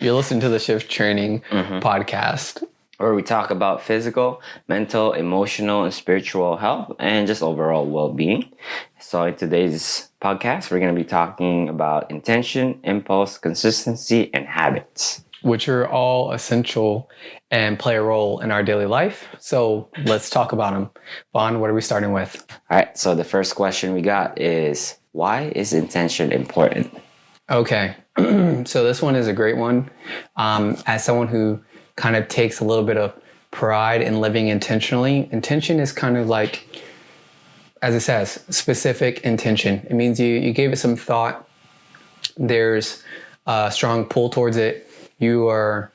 You're listening to the Shift Training podcast, where we talk about physical, mental, emotional, and spiritual health and just overall well-being. So in today's podcast, we're going to be talking about intention, impulse, consistency, and habits, which are all essential and play a role in our daily life. So let's talk about them. Vaughn, what are we starting with? All right, so the first question we got is, why is intention important? Okay, so this one is a great one. As someone who kind of takes a little bit of pride in living intentionally, intention is kind of like, as it says, specific intention. It means you gave it some thought. There's a strong pull towards it. You are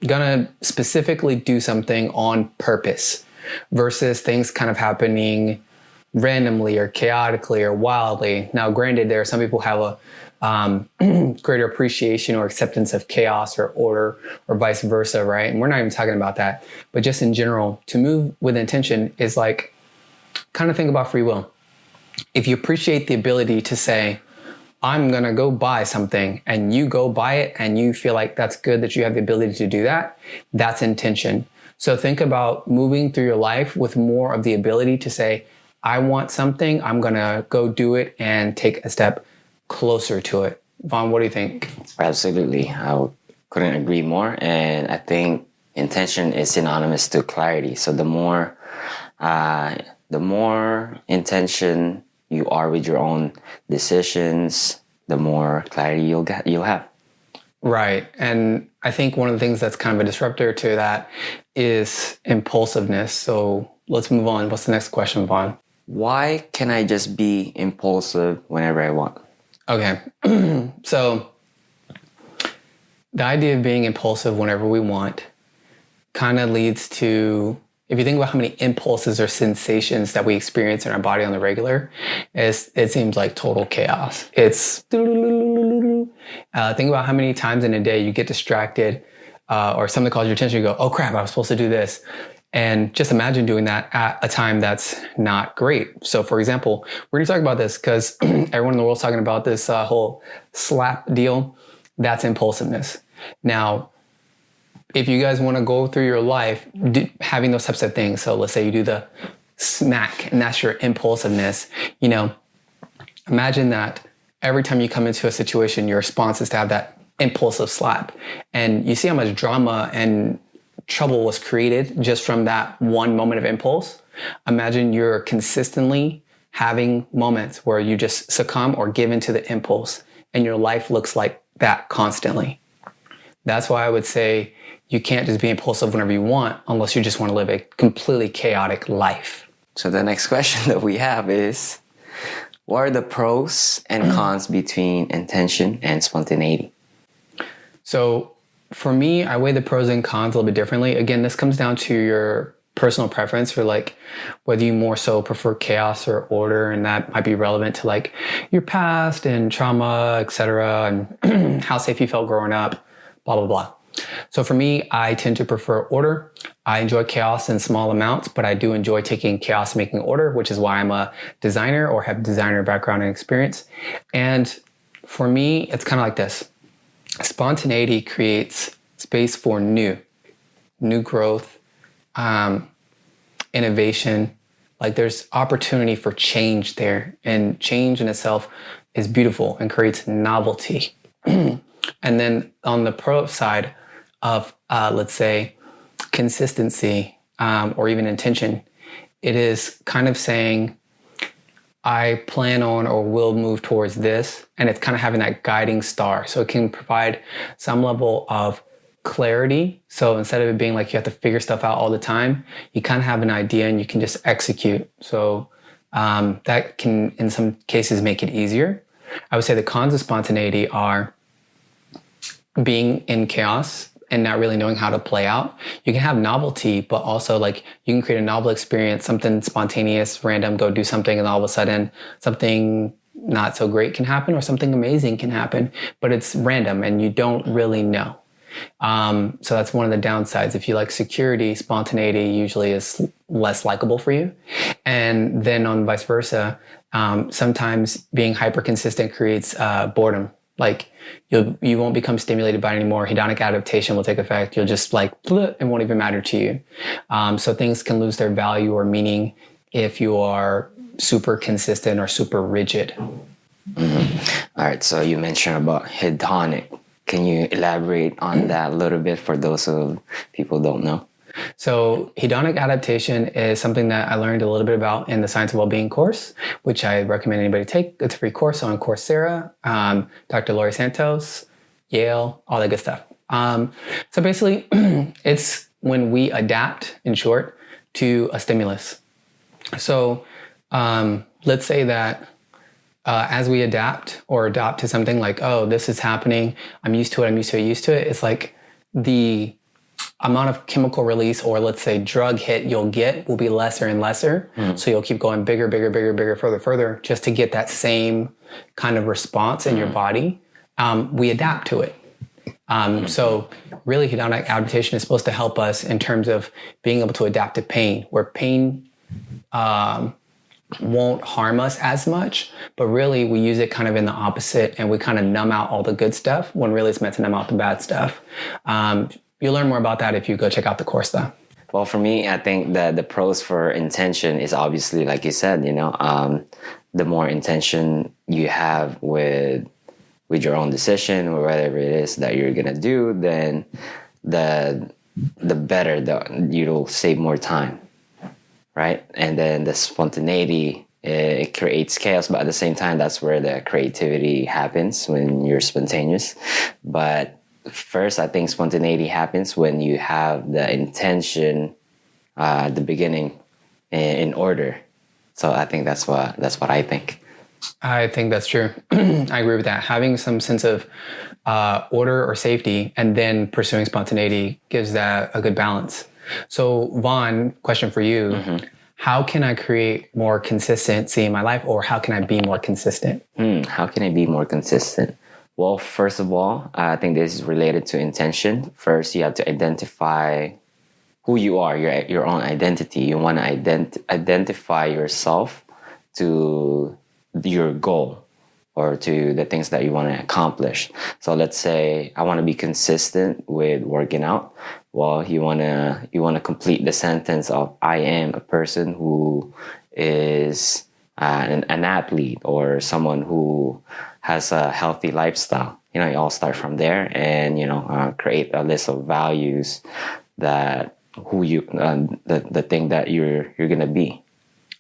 gonna specifically do something on purpose versus things kind of happening randomly or chaotically or wildly. Now, granted, there are some people who have a greater appreciation or acceptance of chaos or order or vice versa, right? And we're not even talking about that. But just in general, to move with intention is like, kind of think about free will. If you appreciate the ability to say, I'm going to go buy something, and you go buy it and you feel like that's good that you have the ability to do that, that's intention. So think about moving through your life with more of the ability to say, I want something, I'm going to go do it and take a step closer to it. Vaughn, what do you think? Absolutely. Couldn't agree more. And I think intention is synonymous to clarity. So the more intention you are with your own decisions, the more clarity you'll have. Right. And I think one of the things that's kind of a disruptor to that is impulsiveness. So let's move on. What's the next question, Vaughn? Why can I just be impulsive whenever I want? Okay. So the idea of being impulsive whenever we want kind of leads to, if you think about how many impulses or sensations that we experience in our body on the regular, it seems like total chaos. It's think about how many times in a day you get distracted or something calls your attention, you go, oh crap, I was supposed to do this. And just imagine doing that at a time that's not great. So for example, we're going to talk about this because everyone in the world's talking about this whole slap deal. That's impulsiveness. Now, if you guys want to go through your life having those types of things, so let's say you do the smack and that's your impulsiveness, imagine that every time you come into a situation, your response is to have that impulsive slap. And you see how much drama and trouble was created just from that one moment of impulse. Imagine you're consistently having moments where you just succumb or give into the impulse and your life looks like that constantly. That's why I would say you can't just be impulsive whenever you want unless you just want to live a completely chaotic life. So the next question that we have is, what are the pros and cons between intention and spontaneity? So for me, I weigh the pros and cons a little bit differently. Again, this comes down to your personal preference for like whether you more so prefer chaos or order, and that might be relevant to like your past and trauma, etc., and how safe you felt growing up, blah, blah, blah. So for me, I tend to prefer order. I enjoy chaos in small amounts, but I do enjoy taking chaos and making order, which is why I'm a designer or have designer background and experience. And for me, it's kind of like this. Spontaneity creates space for new growth, innovation. Like there's opportunity for change there, and change in itself is beautiful and creates novelty. And then on the pro side of, let's say, consistency or even intention, it is kind of saying, I plan on or will move towards this, and it's kind of having that guiding star. So it can provide some level of clarity. So instead of it being like you have to figure stuff out all the time, you kind of have an idea and you can just execute. So that can, in some cases, make it easier. I would say the cons of spontaneity are being in chaos and not really knowing how to play out. You can have novelty, but also like you can create a novel experience, something spontaneous, random, go do something, and all of a sudden something not so great can happen or something amazing can happen, but it's random and you don't really know. So that's one of the downsides. If you like security, spontaneity usually is less likable for you. And then on vice versa, sometimes being hyper consistent creates boredom. Like you won't become stimulated by it anymore. Hedonic adaptation will take effect. You'll just like, it won't even matter to you. So things can lose their value or meaning if you are super consistent or super rigid. All right. So you mentioned about hedonic. Can you elaborate on that a little bit for those of people who don't know? So hedonic adaptation is something that I learned a little bit about in the Science of Wellbeing course, which I recommend anybody take. It's a free course on Coursera, Dr. Laurie Santos, Yale, all that good stuff. So basically, it's when we adapt, in short, to a stimulus. So let's say that as we adapt or adopt to something like, oh, this is happening, I'm used to it, it's like the amount of chemical release or let's say drug hit you'll get will be lesser and lesser. So you'll keep going bigger, further, just to get that same kind of response in your body. We adapt to it. So really hedonic adaptation is supposed to help us in terms of being able to adapt to pain, where pain won't harm us as much, but really we use it kind of in the opposite and we kind of numb out all the good stuff when really it's meant to numb out the bad stuff. You'll learn more about that if you go check out the course though. Well, for me, I think that the pros for intention is obviously, like you said, the more intention you have with your own decision or whatever it is that you're going to do, then the better you'll save more time, right? And then the spontaneity, it creates chaos, but at the same time, that's where the creativity happens when you're spontaneous. But first, I think spontaneity happens when you have the intention at the beginning in order. So I think that's what I think. I think that's true. I agree with that. Having some sense of order or safety and then pursuing spontaneity gives that a good balance. So Vaughn, question for you. Mm-hmm. How can I create more consistency in my life, or how can I be more consistent? How can I be more consistent? Well, first of all, I think this is related to intention. First, you have to identify who you are, your own identity. You want to identify yourself to your goal or to the things that you want to accomplish. So let's say I want to be consistent with working out. Well, you want to complete the sentence of I am a person who is an athlete or someone who has a healthy lifestyle. You all start from there and, create a list of values that who you, the thing that you're going to be.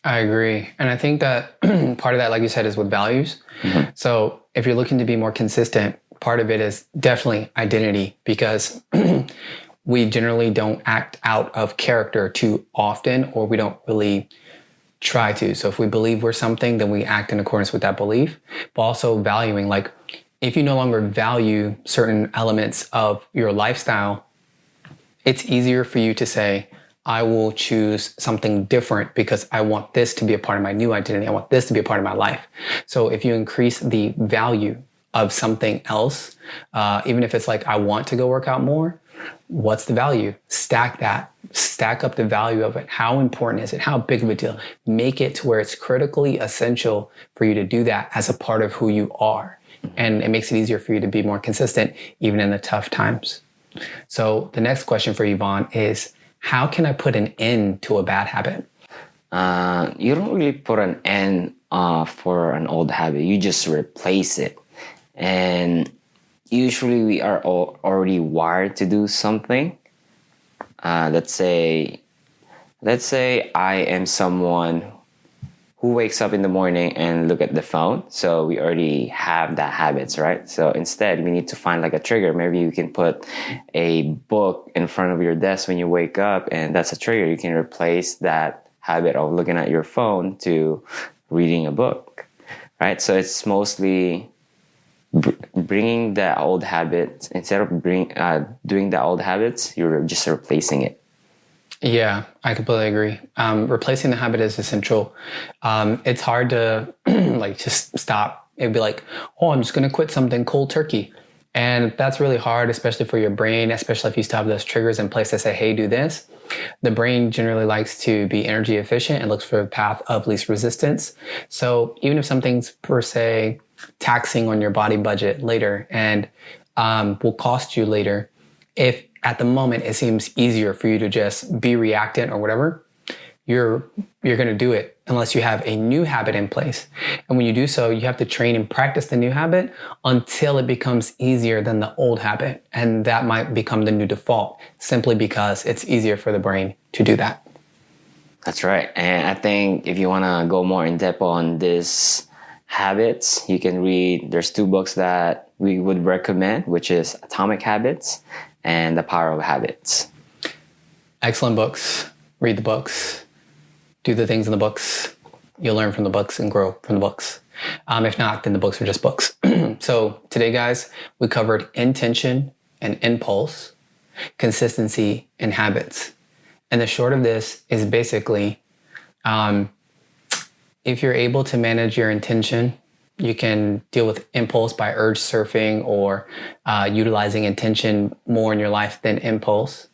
I agree. And I think that part of that, like you said, is with values. Mm-hmm. So if you're looking to be more consistent, part of it is definitely identity, because we generally don't act out of character too often, or we don't really try to. So if we believe we're something, then we act in accordance with that belief, but also valuing, like if you no longer value certain elements of your lifestyle, it's easier for you to say, I will choose something different because I want this to be a part of my new identity. I want this to be a part of my life. So if you increase the value of something else, even if it's like, I want to go work out more, what's the value? Stack that. Stack up the value of it. How important is it? How big of a deal? Make it to where it's critically essential for you to do that as a part of who you are. And it makes it easier for you to be more consistent, even in the tough times. So the next question for Yvonne is, how can I put an end to a bad habit? You don't really put an end for an old habit. You just replace it. And usually we are already wired to do something. Let's say I am someone who wakes up in the morning and look at the phone. So we already have that habits, right? So instead, we need to find like a trigger. Maybe you can put a book in front of your desk when you wake up, and that's a trigger. You can replace that habit of looking at your phone to reading a book, right? So it's mostly bringing the old habits. Instead of doing the old habits, you're just replacing it. Yeah, I completely agree. Replacing the habit is essential. It's hard to just stop. It'd be like, oh, I'm just going to quit something cold turkey. And that's really hard, especially for your brain, especially if you still have those triggers in place that say, hey, do this. The brain generally likes to be energy efficient and looks for a path of least resistance. So even if something's per se taxing on your body budget later and will cost you later. If at the moment it seems easier for you to just be reactant or whatever, you're going to do it unless you have a new habit in place. And when you do so, you have to train and practice the new habit until it becomes easier than the old habit. And that might become the new default simply because it's easier for the brain to do that. That's right. And I think if you want to go more in depth on this habits, you can read, there's 2 books that we would recommend, which is Atomic Habits and The Power of Habits. Excellent books. Read the books. Do the things in the books. You'll learn from the books and grow from the books. If not, then the books are just books. So today, guys, we covered intention and impulse, consistency and habits. And the short of this is basically, if you're able to manage your intention, you can deal with impulse by urge surfing or utilizing intention more in your life than impulse.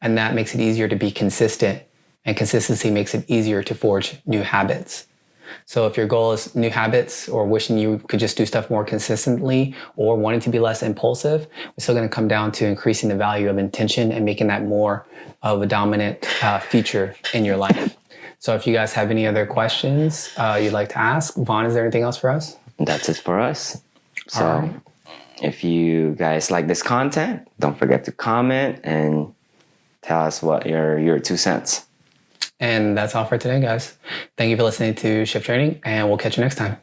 And that makes it easier to be consistent. And consistency makes it easier to forge new habits. So if your goal is new habits or wishing you could just do stuff more consistently or wanting to be less impulsive, we're still going to come down to increasing the value of intention and making that more of a dominant feature in your life. So if you guys have any other questions you'd like to ask, Vaughn, is there anything else for us? That's it for us. So if you guys like this content, don't forget to comment and tell us what your 2 cents. And that's all for today, guys. Thank you for listening to Shift Training, and we'll catch you next time.